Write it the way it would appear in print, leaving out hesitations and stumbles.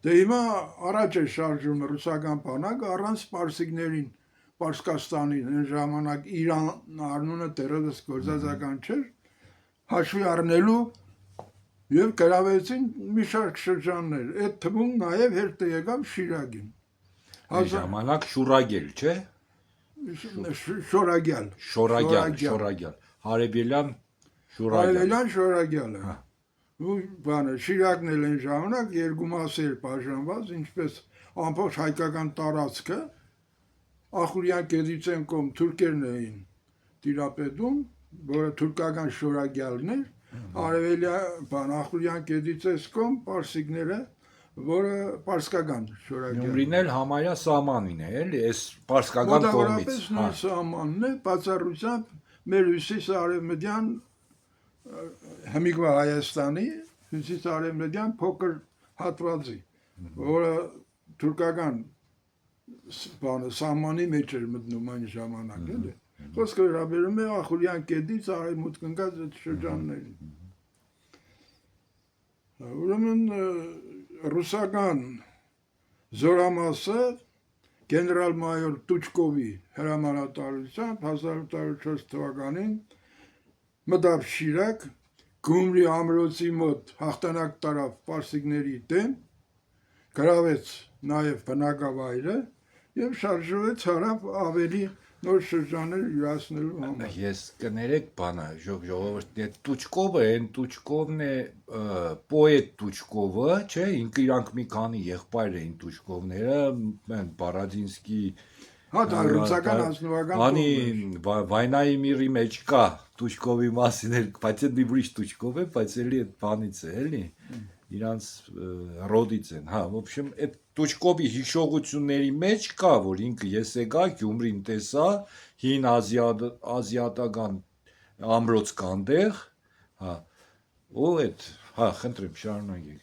Դե հիմա առաջ է շարժում ռուսական բանակը առանց պարսիկներին, Պարսկաստանին, այն ժամանակ Իրան անունը դեռևս գործածական չէր, հաշվի առնելու եւ գրավեցին մի շարք շրջաններ, այդ թվում նաեւ հետը եկավ Շիրակին։ Այն ժամանակ Շուրագել, չէ՞։ Շորագյալ, Հարևելյան Շորագյալը։ Ու բանը Շիրակն էլ այն ժամանակ երկու մասի էր բաժանված, ինչպես ամբողջ հայկական տարածքը Ախուրյան գետից են կողմ թուրքերն էին տիրապետում, որը թուրքական Շորագյալն էր, արևելյան Ախուրյան գետից այս կողմ պարսիկները, որը պարսկական Շորագյալն։ Գյումրին էլ համարյա սահմանին է, էլի, այս պարսկական կողմից։ Մոտավորապես նույն սահմանն է, բացառությամբ մեր հյուսիս-արևմտյան Հմիկվա Հայաստանի հյուսիս-արևմտյան փոքր հատվածի, որը թուրքական սահմանի մեջ էր մտնում այն ժամանակ, էլի։ Խոսքը վերաբերում է Ախուրյան գետից արևմուտք ընկած այդ շրջաններին։ Ուրեմն ռուսական զորամասը գեներալ-մայոր Տուչկովի հրամանատարությամբ 1804 թվականին մտավ Շիրակ, Գյումրի ամրոցի մոտ հաղթանակ տարավ պարսիկների դեմ, գրավեց նաև բնակավայրը եւ շարժվեց հարավ ավելի նոր շրջաններ յուրացնելու համար։ Ես կներեք բանը, ժողովուրդի Տուչկովը, այն Տուչկովն է, պոետ Տուչկովը, չէ՞, ինքը իրանք մի քանի եղբայր էին Տուչկովները, Բարադինսկի դա ռուսական ազնվական Անի Վայնայի միրի մեջ կա Տուչկովի մասին էլ, բայց այդ ուրիշ Տուչկով է, բայց էլի այդ բանից է, էլի, իրանց ռոդից են, в общем, այդ Տուչկովի հիշողությունների մեջ կա, որ ինքը ես եկա Գյումրին տեսա, հին ազիատական ամրոց կանտեղ, ու այդ, խնդրեմ, շարունակեք։